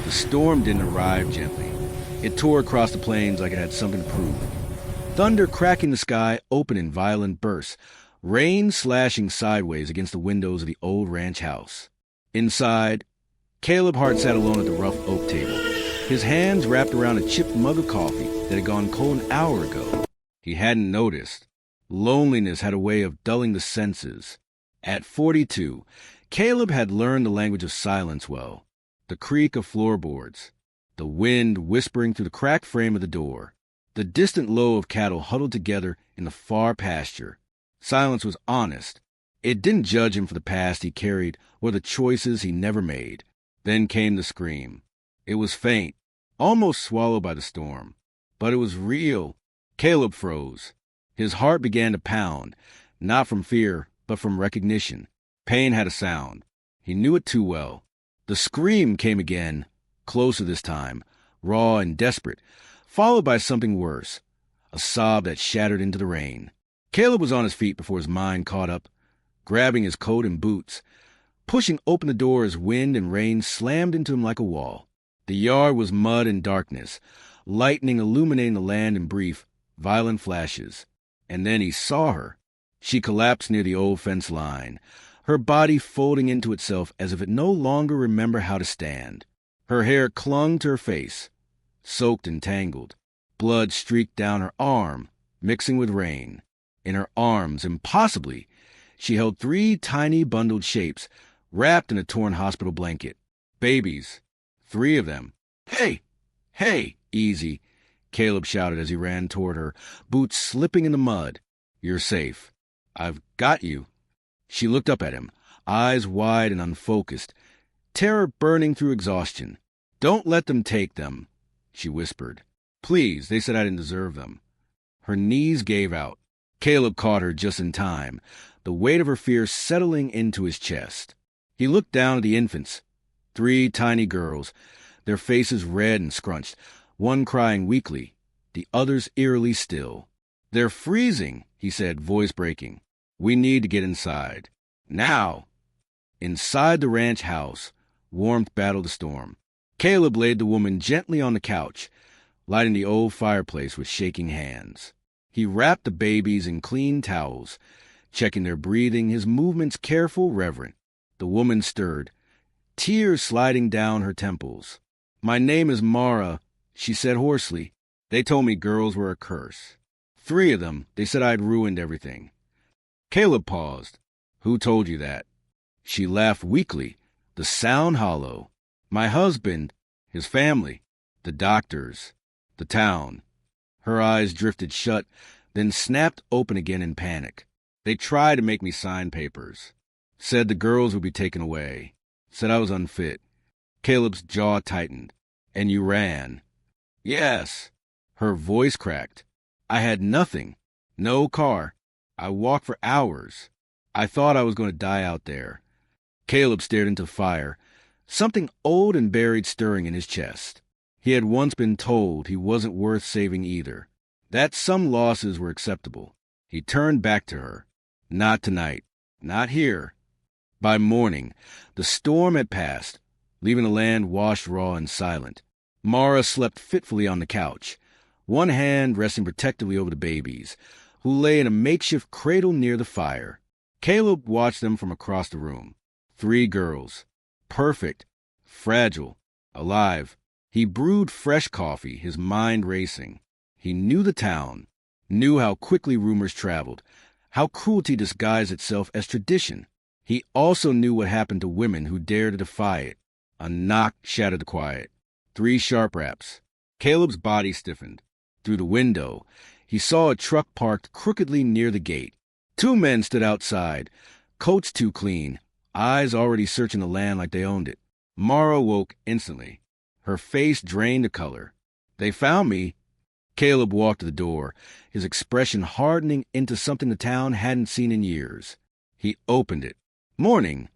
The storm didn't arrive gently. It tore across the plains like it had something to prove. Thunder cracking the sky open in violent bursts, rain slashing sideways against the windows of the old ranch house. Inside, Caleb Hart sat alone at the rough oak table, his hands wrapped around a chipped mug of coffee that had gone cold an hour ago. He hadn't noticed. Loneliness had a way of dulling the senses. At 42, Caleb had learned the language of silence well. The creak of floorboards, the wind whispering through the cracked frame of the door, the distant low of cattle huddled together in the far pasture. Silence was honest. It didn't judge him for the past he carried or the choices he never made. Then came the scream. It was faint, almost swallowed by the storm. But it was real. Caleb froze. His heart began to pound, not from fear, but from recognition. Pain had a sound. He knew it too well. The scream came again, closer this time, raw and desperate, followed by something worse, a sob that shattered into the rain. Caleb was on his feet before his mind caught up, grabbing his coat and boots, pushing open the door as wind and rain slammed into him like a wall. The yard was mud and darkness, lightning illuminating the land in brief, violent flashes. And then he saw her. She collapsed near the old fence line, her body folding into itself as if it no longer remembered how to stand. Her hair clung to her face, soaked and tangled. Blood streaked down her arm, mixing with rain. In her arms, impossibly, she held 3 tiny bundled shapes, wrapped in a torn hospital blanket. Babies. 3 of them. "Hey! Hey! Easy," Caleb shouted as he ran toward her, boots slipping in the mud. "You're safe. I've got you." She looked up at him, eyes wide and unfocused, terror burning through exhaustion. "Don't let them take them," she whispered. "Please, they said I didn't deserve them." Her knees gave out. Caleb caught her just in time, the weight of her fear settling into his chest. He looked down at the infants, 3 tiny girls, their faces red and scrunched, one crying weakly, the others eerily still. "They're freezing," he said, voice breaking. "We need to get inside. Now!" Inside the ranch house, warmth battled the storm. Caleb laid the woman gently on the couch, lighting the old fireplace with shaking hands. He wrapped the babies in clean towels, checking their breathing, his movements careful, reverent. The woman stirred, tears sliding down her temples. "My name is Mara," she said hoarsely. "They told me girls were a curse. 3 of them. They said I'd ruined everything." Caleb paused. "Who told you that?" She laughed weakly, the sound hollow. "My husband, his family, the doctors, the town." Her eyes drifted shut, then snapped open again in panic. "They tried to make me sign papers. Said the girls would be taken away. Said I was unfit." Caleb's jaw tightened. "And you ran?" "Yes." Her voice cracked. "I had nothing. No car. I walked for hours. I thought I was going to die out there." Caleb stared into fire, something old and buried stirring in his chest. He had once been told he wasn't worth saving either, that some losses were acceptable. He turned back to her. Not tonight. Not here. By morning, the storm had passed, leaving the land washed raw and silent. Mara slept fitfully on the couch, one hand resting protectively over the babies, who lay in a makeshift cradle near the fire. Caleb watched them from across the room. 3 girls. Perfect. Fragile. Alive. He brewed fresh coffee, his mind racing. He knew the town, knew how quickly rumors traveled, how cruelty disguised itself as tradition. He also knew what happened to women who dared to defy it. A knock shattered the quiet. 3 sharp raps. Caleb's body stiffened. Through the window, he saw a truck parked crookedly near the gate. 2 men stood outside, coats too clean, eyes already searching the land like they owned it. Mara woke instantly. Her face drained of color. "They found me." Caleb walked to the door, his expression hardening into something the town hadn't seen in years. He opened it. "Morning,"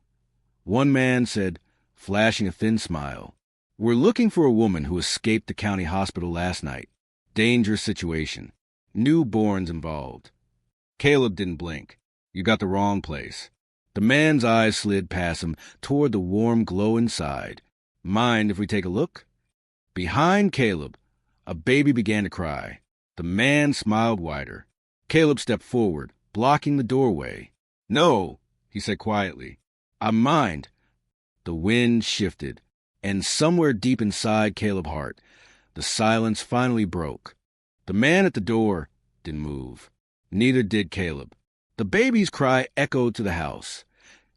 one man said, flashing a thin smile. "We're looking for a woman who escaped the county hospital last night. Dangerous situation. Newborns involved." Caleb didn't blink. "You got the wrong place." The man's eyes slid past him toward the warm glow inside. Mind if we take a look? Behind Caleb, a baby began to cry. The man smiled wider. Caleb stepped forward, blocking the doorway. "No," he said quietly. "I mind." The wind shifted, and somewhere deep inside Caleb's heart, the silence finally broke. The man at the door didn't move. Neither did Caleb. The baby's cry echoed to the house.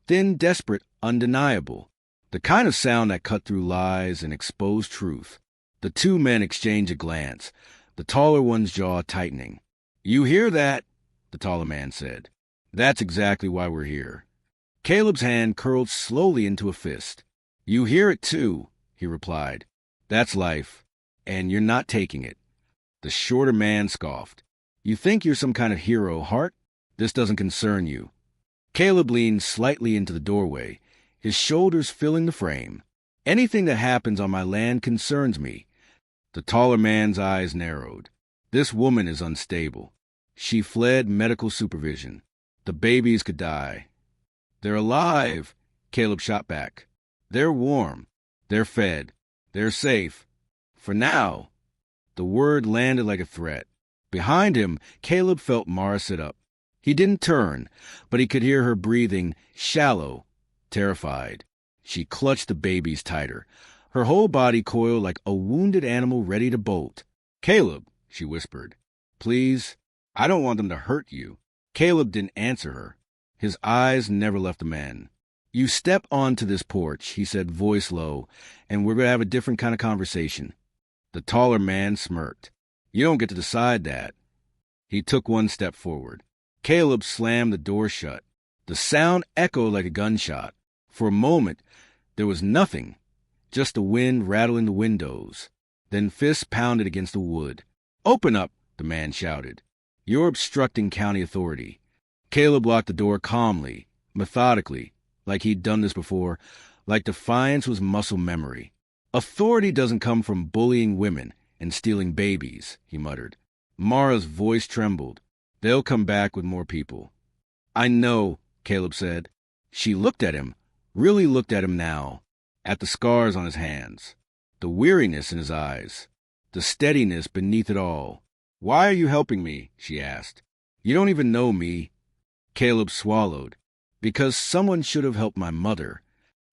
Thin, desperate, undeniable. The kind of sound that cut through lies and exposed truth. The two men exchanged a glance, the taller one's jaw tightening. "You hear that?" the taller man said. "That's exactly why we're here." Caleb's hand curled slowly into a fist. "You hear it too," he replied. "That's life, and you're not taking it." The shorter man scoffed. "You think you're some kind of hero, Hart? This doesn't concern you." Caleb leaned slightly into the doorway, his shoulders filling the frame. "Anything that happens on my land concerns me." The taller man's eyes narrowed. "This woman is unstable. She fled medical supervision. The babies could die." "They're alive," Caleb shot back. "They're warm. They're fed. They're safe. For now." The word landed like a threat. Behind him, Caleb felt Mara sit up. He didn't turn, but he could hear her breathing, shallow, terrified. She clutched the babies tighter, her whole body coiled like a wounded animal ready to bolt. "Caleb," she whispered, "please, I don't want them to hurt you." Caleb didn't answer her. His eyes never left the man. "You step onto this porch," he said, voice low, "and we're going to have a different kind of conversation." The taller man smirked. "You don't get to decide that." He took one step forward. Caleb slammed the door shut. The sound echoed like a gunshot. For a moment, there was nothing, just the wind rattling the windows. Then fists pounded against the wood. "Open up," the man shouted. "You're obstructing county authority." Caleb locked the door calmly, methodically, like he'd done this before, like defiance was muscle memory. "Authority doesn't come from bullying women and stealing babies," he muttered. Mara's voice trembled. "They'll come back with more people." "I know," Caleb said. She looked at him, really looked at him now, at the scars on his hands, the weariness in his eyes, the steadiness beneath it all. "Why are you helping me?" she asked. "You don't even know me." Caleb swallowed. "Because someone should have helped my mother."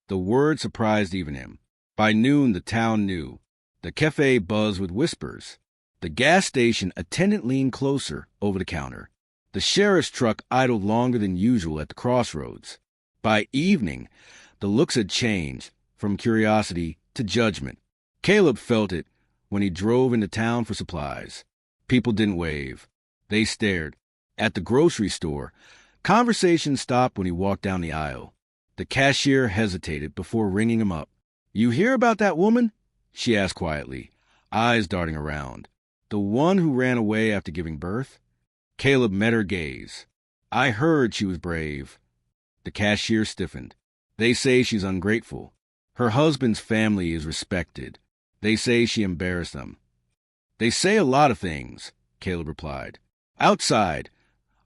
The word surprised even him. By noon, the town knew. The cafe buzzed with whispers. The gas station attendant leaned closer, over the counter. The sheriff's truck idled longer than usual at the crossroads. By evening, the looks had changed, from curiosity to judgment. Caleb felt it when he drove into town for supplies. People didn't wave. They stared. At the grocery store, conversation stopped when he walked down the aisle. The cashier hesitated before ringing him up. "You hear about that woman?" she asked quietly, eyes darting around. "The one who ran away after giving birth?" Caleb met her gaze. "I heard she was brave." The cashier stiffened. "They say she's ungrateful. Her husband's family is respected. They say she embarrassed them." "They say a lot of things," Caleb replied. Outside,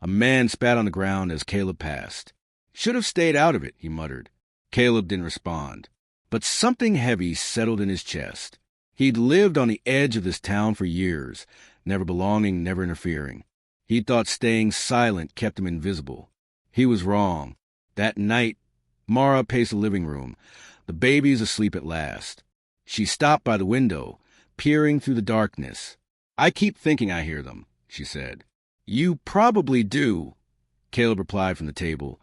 a man spat on the ground as Caleb passed. "Should have stayed out of it," he muttered. Caleb didn't respond. But something heavy settled in his chest. He'd lived on the edge of this town for years, never belonging, never interfering. He thought staying silent kept him invisible. He was wrong. That night, Mara paced the living room, the babies asleep at last. She stopped by the window, peering through the darkness. "I keep thinking I hear them," she said. "You probably do," Caleb replied from the table,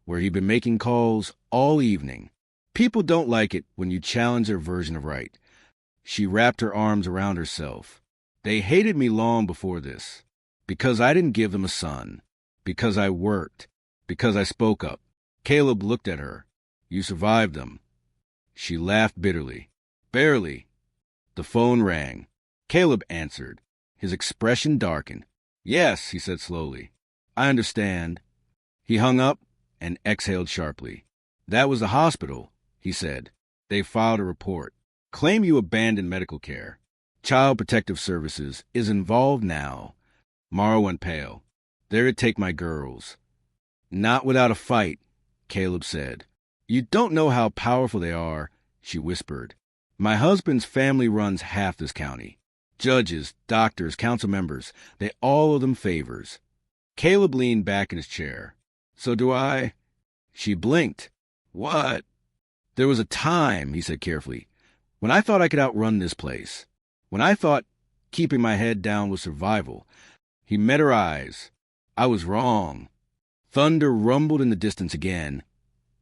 where he'd been making calls all evening. "People don't like it when you challenge their version of right." She wrapped her arms around herself. "They hated me long before this, because I didn't give them a son, because I worked, because I spoke up." Caleb looked at her. "You survived them." She laughed bitterly. "Barely." The phone rang. Caleb answered. His expression darkened. "Yes," he said slowly. "I understand." He hung up and exhaled sharply. "That was the hospital," he said. "They filed a report. Claim you abandoned medical care. Child Protective Services is involved now." Mara went pale. "They're to take my girls." "Not without a fight," Caleb said. "You don't know how powerful they are," she whispered. My husband's family runs half this county. Judges, doctors, council members, they all owe them favors. Caleb leaned back in his chair. So do I. She blinked. What? There was a time, he said carefully, when I thought I could outrun this place. When I thought keeping my head down was survival. He met her eyes. I was wrong. Thunder rumbled in the distance again.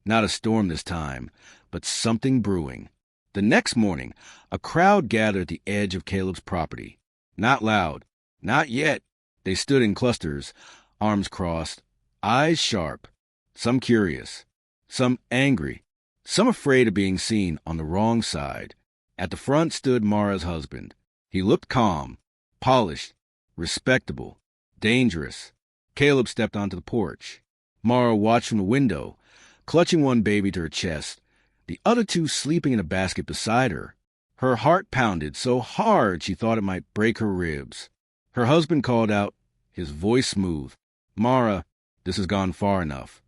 Not a storm this time, but something brewing. The next morning, a crowd gathered at the edge of Caleb's property. Not loud. Not yet. They stood in clusters, arms crossed, eyes sharp, some curious, some angry, some afraid of being seen on the wrong side. At the front stood Mara's husband. He looked calm, polished, respectable, dangerous. Caleb stepped onto the porch. Mara watched from the window, clutching one baby to her chest, the other two sleeping in a basket beside her. Her heart pounded so hard she thought it might break her ribs. Her husband called out, his voice smooth, "Mara, this has gone far enough."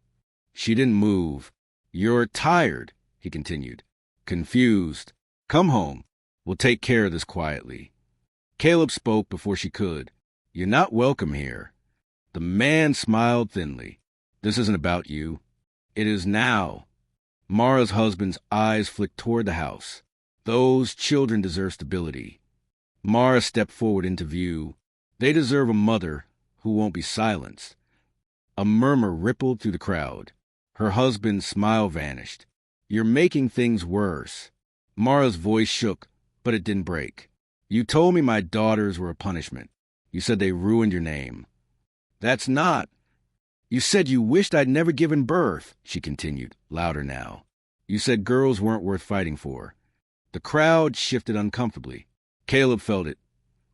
She didn't move. "You're tired," he continued, confused. "Come home. We'll take care of this quietly." Caleb spoke before she could. "You're not welcome here." The man smiled thinly. "This isn't about you. It is now." Mara's husband's eyes flicked toward the house. "Those children deserve stability." Mara stepped forward into view. "They deserve a mother who won't be silenced." A murmur rippled through the crowd. Her husband's smile vanished. "You're making things worse." Mara's voice shook, but it didn't break. "You told me my daughters were a punishment. You said they ruined your name." "That's not." "You said you wished I'd never given birth," she continued, louder now. "You said girls weren't worth fighting for." The crowd shifted uncomfortably. Caleb felt it.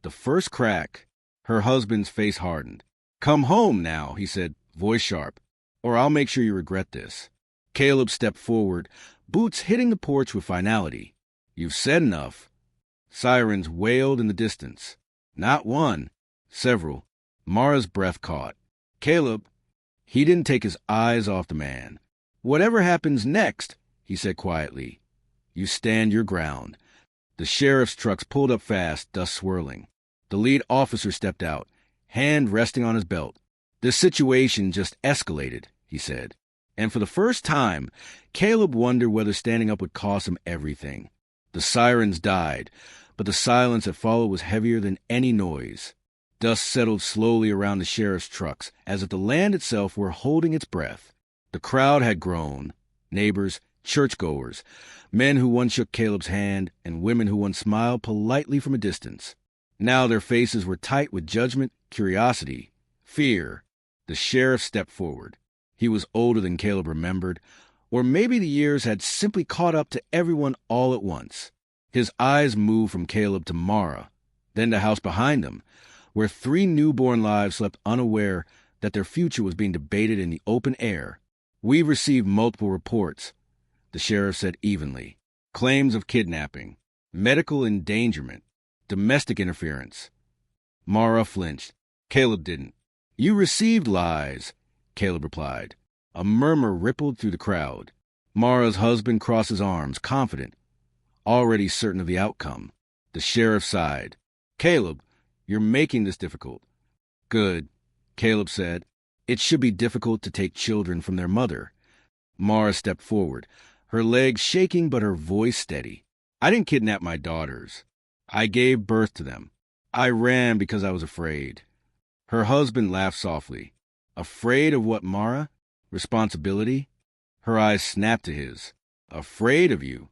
The first crack. Her husband's face hardened. "Come home now," he said, voice sharp, "or I'll make sure you regret this." Caleb stepped forward, boots hitting the porch with finality. "You've said enough." Sirens wailed in the distance. Not one, several. Mara's breath caught. "Caleb." He didn't take his eyes off the man. "Whatever happens next," he said quietly, "you stand your ground." The sheriff's trucks pulled up fast, dust swirling. The lead officer stepped out, hand resting on his belt. "This situation just escalated," he said. And for the first time, Caleb wondered whether standing up would cost him everything. The sirens died, but the silence that followed was heavier than any noise. Dust settled slowly around the sheriff's trucks, as if the land itself were holding its breath. The crowd had grown. Neighbors, churchgoers, men who once shook Caleb's hand, and women who once smiled politely from a distance. Now their faces were tight with judgment, curiosity, fear. The sheriff stepped forward. He was older than Caleb remembered, or maybe the years had simply caught up to everyone all at once. His eyes moved from Caleb to Mara, then the house behind them, where 3 newborn lives slept unaware that their future was being debated in the open air. "We've received multiple reports," the sheriff said evenly. "Claims of kidnapping, medical endangerment, domestic interference." Mara flinched. Caleb didn't. "You received lies," Caleb replied. A murmur rippled through the crowd. Mara's husband crossed his arms, confident, already certain of the outcome. The sheriff sighed. "Caleb, you're making this difficult." "Good," Caleb said. "It should be difficult to take children from their mother." Mara stepped forward, her legs shaking but her voice steady. "I didn't kidnap my daughters. I gave birth to them. I ran because I was afraid." Her husband laughed softly. "Afraid of what, Mara? Responsibility?" Her eyes snapped to his. "Afraid of you?"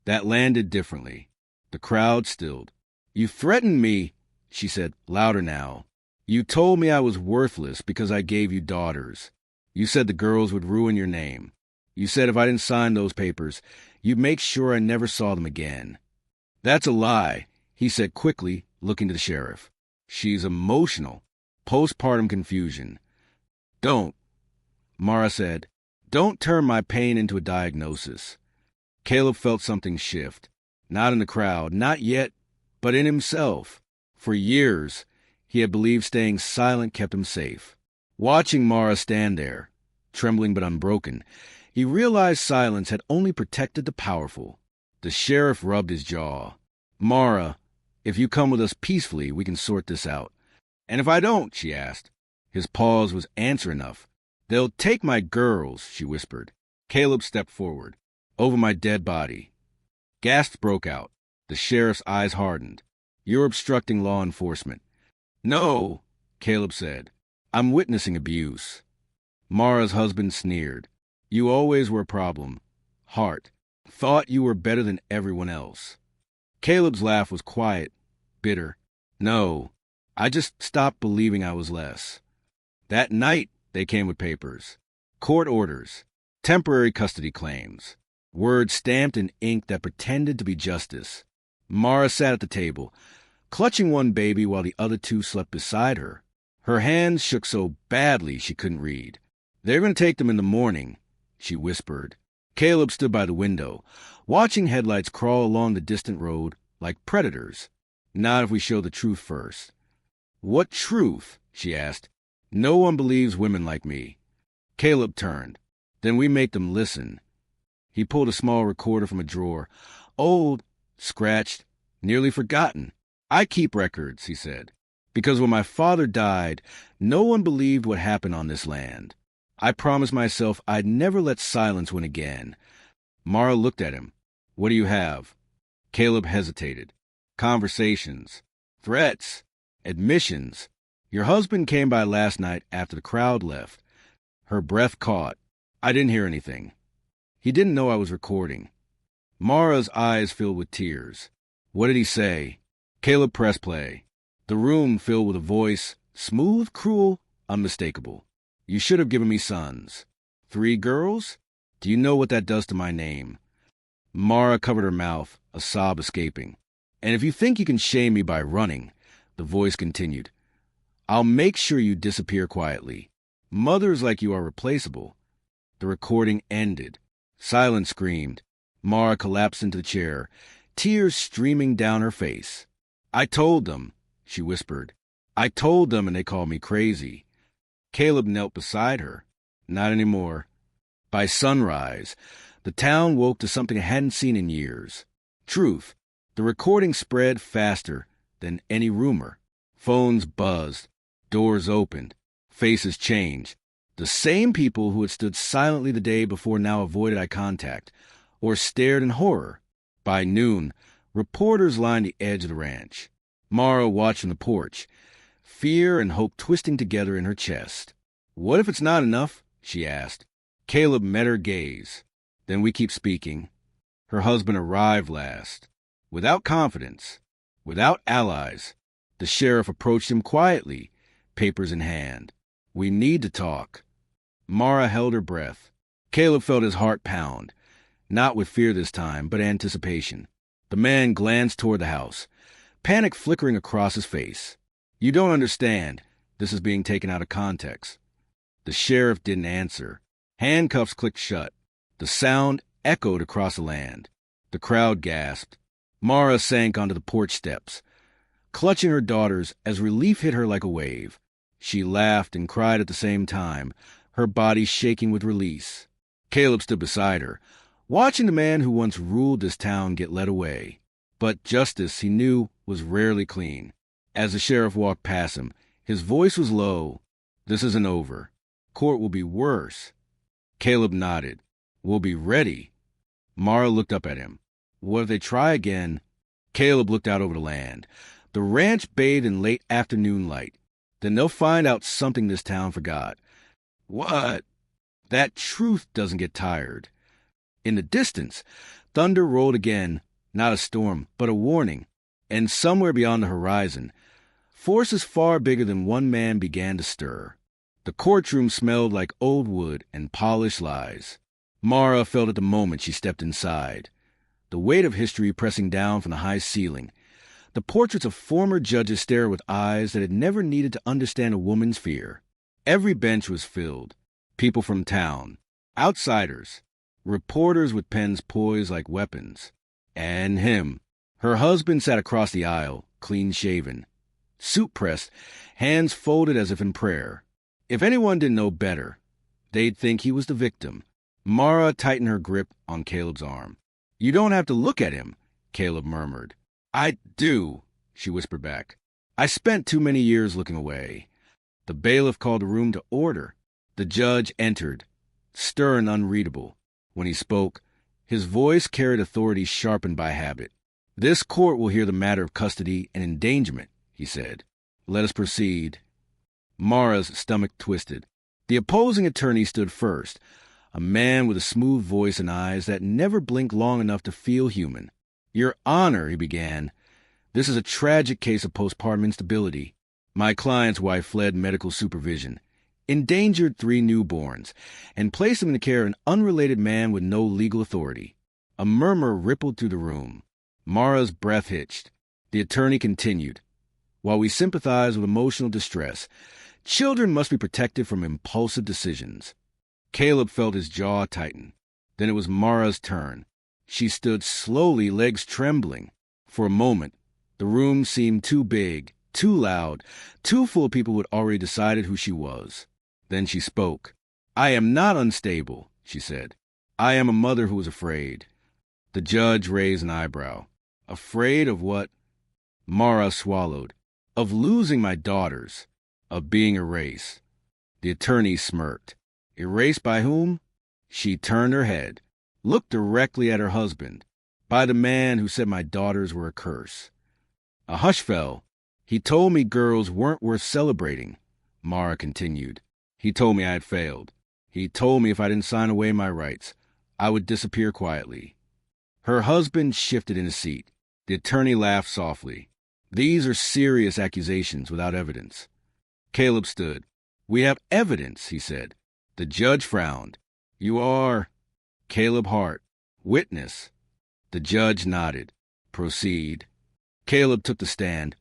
That landed differently. The crowd stilled. "You threatened me," she said, louder now. "You told me I was worthless because I gave you daughters. You said the girls would ruin your name. You said if I didn't sign those papers, you'd make sure I never saw them again." "That's a lie," he said quickly, looking to the sheriff. "She's emotional. Postpartum confusion." "Don't," Mara said. "Don't turn my pain into a diagnosis." Caleb felt something shift. Not in the crowd, not yet, but in himself. For years, he had believed staying silent kept him safe. Watching Mara stand there, trembling but unbroken, he realized silence had only protected the powerful. The sheriff rubbed his jaw. Mara, if you come with us peacefully, we can sort this out. And if I don't, she asked. His pause was answer enough. They'll take my girls, she whispered. Caleb stepped forward. Over my dead body. Gasps broke out. The sheriff's eyes hardened. You're obstructing law enforcement. No, Caleb said. I'm witnessing abuse. Mara's husband sneered. You always were a problem. Hart. Thought you were better than everyone else. Caleb's laugh was quiet, bitter. No, I just stopped believing I was less. That night, they came with papers. Court orders. Temporary custody claims. Words stamped in ink that pretended to be justice. Mara sat at the table, clutching one baby while the other two slept beside her. Her hands shook so badly she couldn't read. They're going to take them in the morning, she whispered. Caleb stood by the window, watching headlights crawl along the distant road like predators. Not if we show the truth first. What truth? She asked. No one believes women like me. Caleb turned. Then we make them listen. He pulled a small recorder from a drawer. Old, scratched, nearly forgotten. I keep records, he said, because when my father died, no one believed what happened on this land. I promised myself I'd never let silence win again. Mara looked at him. What do you have? Caleb hesitated. Conversations. Threats. Admissions. Your husband came by last night after the crowd left. Her breath caught. I didn't hear anything. He didn't know I was recording. Mara's eyes filled with tears. What did he say? Caleb pressed play. The room filled with a voice, smooth, cruel, unmistakable. You should have given me sons. 3 girls? Do you know what that does to my name? Mara covered her mouth, a sob escaping. And if you think you can shame me by running, the voice continued, I'll make sure you disappear quietly. Mothers like you are replaceable. The recording ended. Silence screamed. Mara collapsed into the chair, tears streaming down her face. I told them, she whispered. I told them and they called me crazy. Caleb knelt beside her. Not anymore. By sunrise, the town woke to something it hadn't seen in years. Truth. The recording spread faster than any rumor. Phones buzzed. Doors opened. Faces changed. The same people who had stood silently the day before now avoided eye contact, or stared in horror. By noon, reporters lined the edge of the ranch. Mara watched from the porch, fear and hope twisting together in her chest. What if it's not enough? She asked. Caleb met her gaze. Then we keep speaking. Her husband arrived last. Without confidence, without allies, the sheriff approached him quietly, papers in hand. We need to talk. Mara held her breath. Caleb felt his heart pound, not with fear this time, but anticipation. The man glanced toward the house, panic flickering across his face. You don't understand. This is being taken out of context. The sheriff didn't answer. Handcuffs clicked shut. The sound echoed across the land. The crowd gasped. Mara sank onto the porch steps, clutching her daughters as relief hit her like a wave. She laughed and cried at the same time, her body shaking with release. Caleb stood beside her, watching the man who once ruled this town get led away. But justice, he knew, was rarely clean. As the sheriff walked past him, his voice was low. This isn't over. Court will be worse. Caleb nodded. We'll be ready. Mara looked up at him. What if they try again? Caleb looked out over the land. The ranch bathed in late afternoon light. Then they'll find out something this town forgot. What? That truth doesn't get tired. In the distance, thunder rolled again, not a storm, but a warning. And somewhere beyond the horizon, forces far bigger than one man began to stir. The courtroom smelled like old wood and polished lies. Mara felt at the moment she stepped inside. The weight of history pressing down from the high ceiling. The portraits of former judges stare with eyes that had never needed to understand a woman's fear. Every bench was filled. People from town. Outsiders. Reporters with pens poised like weapons. And him. Her husband sat across the aisle, clean-shaven. Suit pressed, hands folded as if in prayer. If anyone didn't know better, they'd think he was the victim. Mara tightened her grip on Caleb's arm. You don't have to look at him, Caleb murmured. I do, she whispered back. I spent too many years looking away. The bailiff called the room to order. The judge entered, stern, unreadable. When he spoke, his voice carried authority sharpened by habit. This court will hear the matter of custody and endangerment, he said. Let us proceed. Mara's stomach twisted. The opposing attorney stood first, a man with a smooth voice and eyes that never blinked long enough to feel human. Your Honor, he began, this is a tragic case of postpartum instability. My client's wife fled medical supervision, endangered 3 newborns, and placed them in the care of an unrelated man with no legal authority. A murmur rippled through the room. Mara's breath hitched. The attorney continued. While we sympathize with emotional distress, children must be protected from impulsive decisions. Caleb felt his jaw tighten. Then it was Mara's turn. She stood slowly, legs trembling. For a moment, the room seemed too big, too loud, too full of people who had already decided who she was. Then she spoke. I am not unstable, she said. I am a mother who is afraid. The judge raised an eyebrow. Afraid of what? Mara swallowed. Of losing my daughters. Of being erased. The attorney smirked. Erased by whom? She turned her head, looked directly at her husband. By the man who said my daughters were a curse. A hush fell. He told me girls weren't worth celebrating, Mara continued. He told me I had failed. He told me if I didn't sign away my rights, I would disappear quietly. Her husband shifted in his seat. The attorney laughed softly. These are serious accusations without evidence. Caleb stood. We have evidence, he said. The judge frowned. You are Caleb Hart, witness. The judge nodded. Proceed. Caleb took the stand,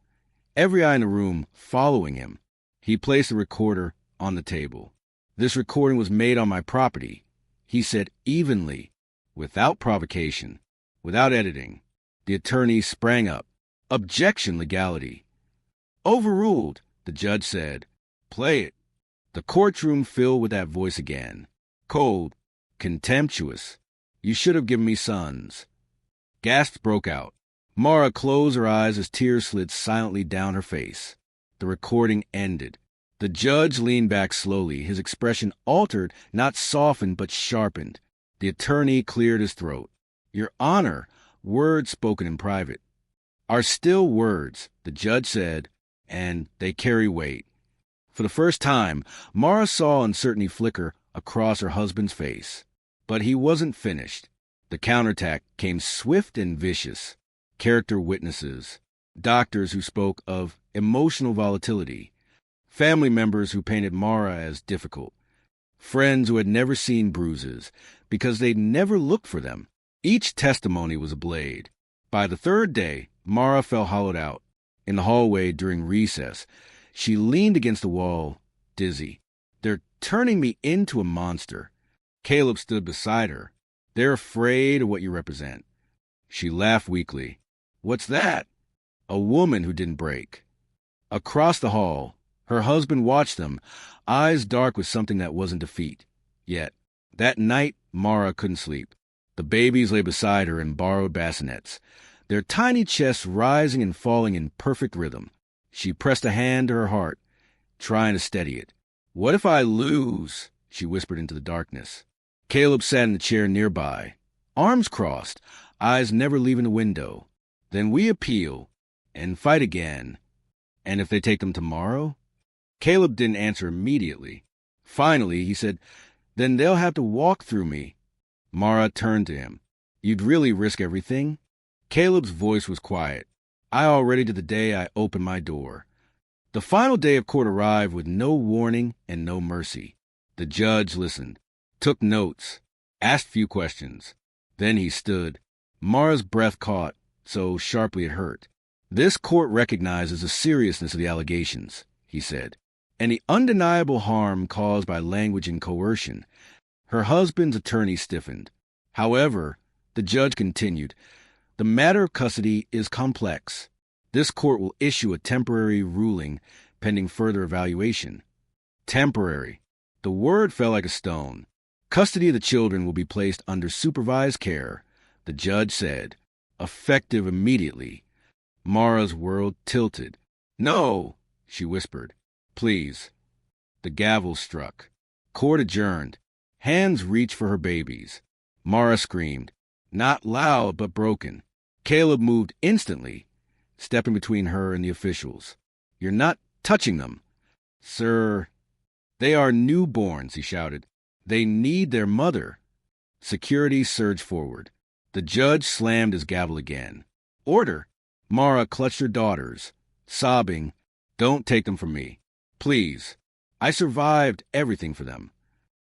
every eye in the room following him. He placed the recorder on the table. This recording was made on my property, he said evenly, without provocation, without editing. The attorney sprang up. Objection, legality. Overruled, the judge said. Play it. The courtroom filled with that voice again. Cold, contemptuous. You should have given me sons. Gasps broke out. Mara closed her eyes as tears slid silently down her face. The recording ended. The judge leaned back slowly, his expression altered, not softened but sharpened. The attorney cleared his throat. Your Honor, words spoken in private are still words, the judge said, and they carry weight. For the first time, Mara saw uncertainty flicker across her husband's face. But he wasn't finished. The counterattack came swift and vicious. Character witnesses, doctors who spoke of emotional volatility, family members who painted Mara as difficult, friends who had never seen bruises because they'd never looked for them. Each testimony was a blade. By the 3rd day, Mara felt hollowed out. In the hallway during recess, she leaned against the wall, dizzy. They're turning me into a monster. Caleb stood beside her. They're afraid of what you represent. She laughed weakly. What's that? A woman who didn't break. Across the hall, her husband watched them, eyes dark with something that wasn't defeat. Yet, that night, Mara couldn't sleep. The babies lay beside her in borrowed bassinets, their tiny chests rising and falling in perfect rhythm. She pressed a hand to her heart, trying to steady it. What if I lose? She whispered into the darkness. Caleb sat in the chair nearby, arms crossed, eyes never leaving the window. Then we appeal and fight again. And if they take them tomorrow? Caleb didn't answer immediately. Finally, he said, then they'll have to walk through me. Mara turned to him. You'd really risk everything? Caleb's voice was quiet. I already did the day I opened my door. The final day of court arrived with no warning and no mercy. The judge listened, took notes, asked few questions. Then he stood. Mara's breath caught, so sharply it hurt. This court recognizes the seriousness of the allegations, he said, and the undeniable harm caused by language and coercion. Her husband's attorney stiffened. However, the judge continued, the matter of custody is complex. This court will issue a temporary ruling pending further evaluation. Temporary. The word fell like a stone. Custody of the children will be placed under supervised care. the judge said, effective immediately. Mara's world tilted. "No," she whispered. "Please." The gavel struck. Court adjourned. Hands reached for her babies. Mara screamed, not loud but broken. Caleb moved instantly, stepping between her and the officials. "You're not touching them." "Sir, they are newborns," he shouted. "They need their mother." Security surged forward. The judge slammed his gavel again. "Order!" Mara clutched her daughters, sobbing, "Don't take them from me. Please. I survived everything for them."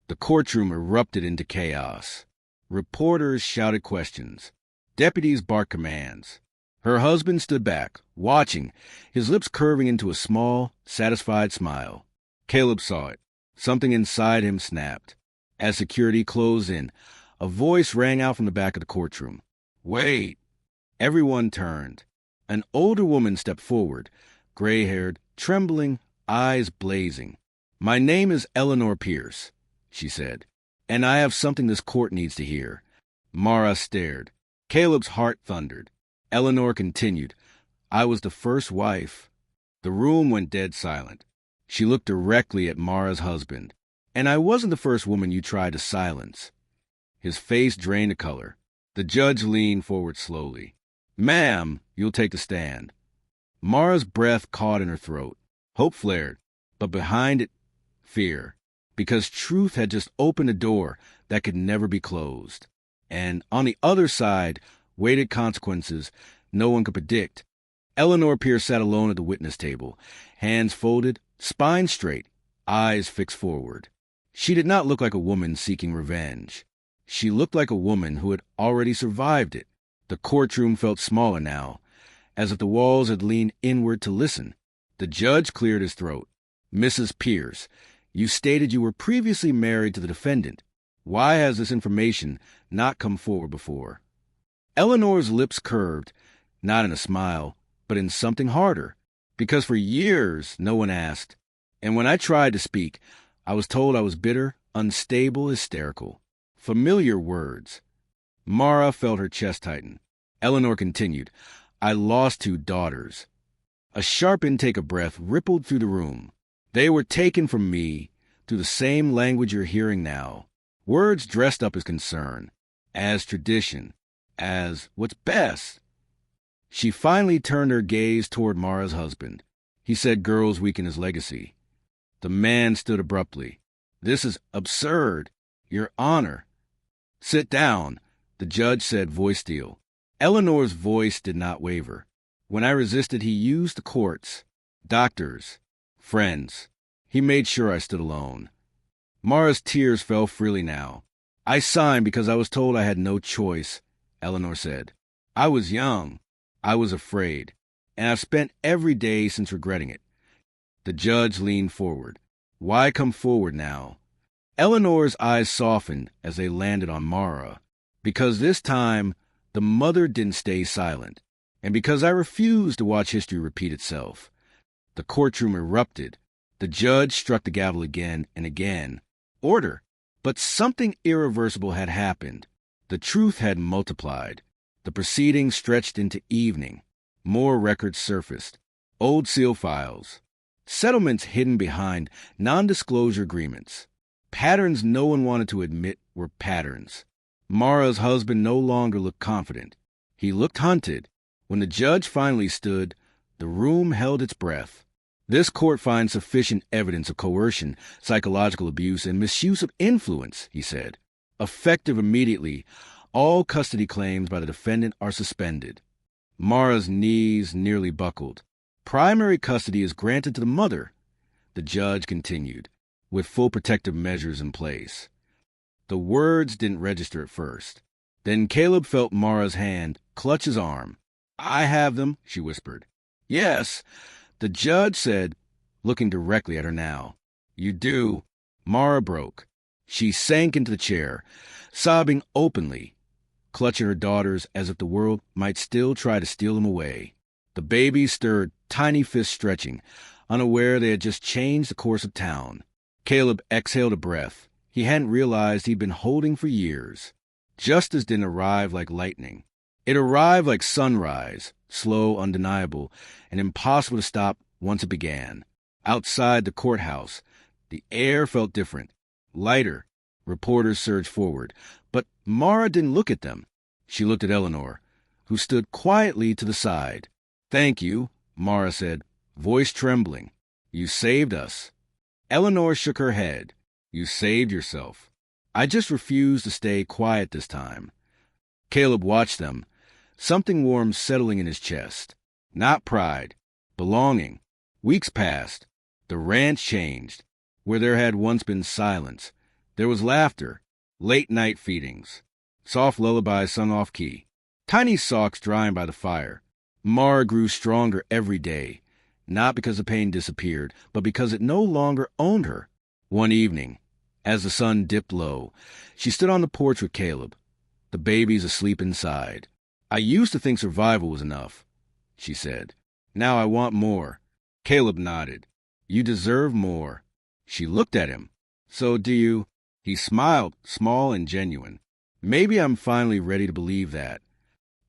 The courtroom erupted into chaos. Reporters shouted questions. Deputies barked commands. Her husband stood back, watching, his lips curving into a small, satisfied smile. Caleb saw it. Something inside him snapped. As security closed in, a voice rang out from the back of the courtroom. "Wait!" Everyone turned. An older woman stepped forward, gray-haired, trembling, eyes blazing. "My name is Eleanor Pierce," she said, "and I have something this court needs to hear." Mara stared. Caleb's heart thundered. Eleanor continued, "I was the first wife." The room went dead silent. She looked directly at Mara's husband. "And I wasn't the first woman you tried to silence." His face drained of color. The judge leaned forward slowly. "Ma'am, you'll take the stand." Mara's breath caught in her throat. Hope flared, but behind it, fear. Because truth had just opened a door that could never be closed. And on the other side waited consequences no one could predict. Eleanor Pierce sat alone at the witness table, hands folded, spine straight, eyes fixed forward. She did not look like a woman seeking revenge. She looked like a woman who had already survived it. The courtroom felt smaller now, as if the walls had leaned inward to listen. The judge cleared his throat. "Mrs. Pierce, you stated you were previously married to the defendant. Why has this information not come forward before?" Eleanor's lips curved, not in a smile, but in something harder. "Because for years no one asked. And when I tried to speak, I was told I was bitter, unstable, hysterical. Familiar words." Mara felt her chest tighten. Eleanor continued, "I lost 2 daughters." A sharp intake of breath rippled through the room. "They were taken from me through the same language you're hearing now. Words dressed up as concern, as tradition, as what's best." She finally turned her gaze toward Mara's husband. He said girls weaken his legacy. The man stood abruptly. "This is absurd. Your Honor." "Sit down," the judge said, voice steel. Eleanor's voice did not waver. "When I resisted, he used the courts, doctors, friends. He made sure I stood alone." Mara's tears fell freely now. "I signed because I was told I had no choice," Eleanor said. "I was young. I was afraid. And I've spent every day since regretting it." The judge leaned forward. "Why come forward now?" Eleanor's eyes softened as they landed on Mara. "Because this time, the mother didn't stay silent. And because I refuse to watch history repeat itself." The courtroom erupted. The judge struck the gavel again and again. Order! But something irreversible had happened. The truth had multiplied. The proceedings stretched into evening. More records surfaced. Old seal files. Settlements hidden behind non-disclosure agreements. Patterns no one wanted to admit were patterns. Mara's husband no longer looked confident. He looked hunted. When the judge finally stood, the room held its breath. "This court finds sufficient evidence of coercion, psychological abuse, and misuse of influence," he said. "Effective immediately, all custody claims by the defendant are suspended." Mara's knees nearly buckled. "Primary custody is granted to the mother," the judge continued, "with full protective measures in place." The words didn't register at first. Then Caleb felt Mara's hand clutch his arm. "I have them," she whispered. "Yes," the judge said, looking directly at her now. "You do." Mara broke. She sank into the chair, sobbing openly, clutching her daughters as if the world might still try to steal them away. The babies stirred, tiny fists stretching, unaware they had just changed the course of town. Caleb exhaled a breath he hadn't realized he'd been holding for years. Justice didn't arrive like lightning. It arrived like sunrise, slow, undeniable, and impossible to stop once it began. Outside the courthouse, the air felt different, lighter. Reporters surged forward, but Mara didn't look at them. She looked at Eleanor, who stood quietly to the side. "Thank you," Mara said, voice trembling. "You saved us." Eleanor shook her head. "You saved yourself. I just refused to stay quiet this time." Caleb watched them, something warm settling in his chest. Not pride, belonging. Weeks passed. The ranch changed. Where there had once been silence, there was laughter, late-night feedings, soft lullabies sung off-key, tiny socks drying by the fire. Mara grew stronger every day, not because the pain disappeared, but because it no longer owned her. One evening, as the sun dipped low, she stood on the porch with Caleb, the babies asleep inside. "I used to think survival was enough," she said. "Now I want more." Caleb nodded. "You deserve more." She looked at him. "So do you?" He smiled, small and genuine. "Maybe I'm finally ready to believe that."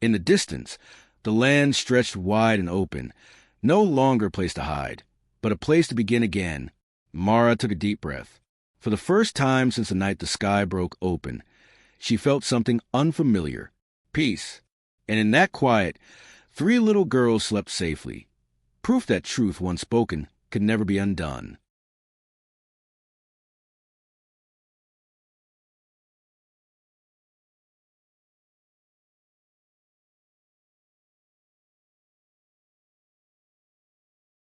In the distance, the land stretched wide and open, no longer a place to hide, but a place to begin again. Mara took a deep breath. For the first time since the night the sky broke open, she felt something unfamiliar, peace. And in that quiet, 3 little girls slept safely, proof that truth once spoken could never be undone.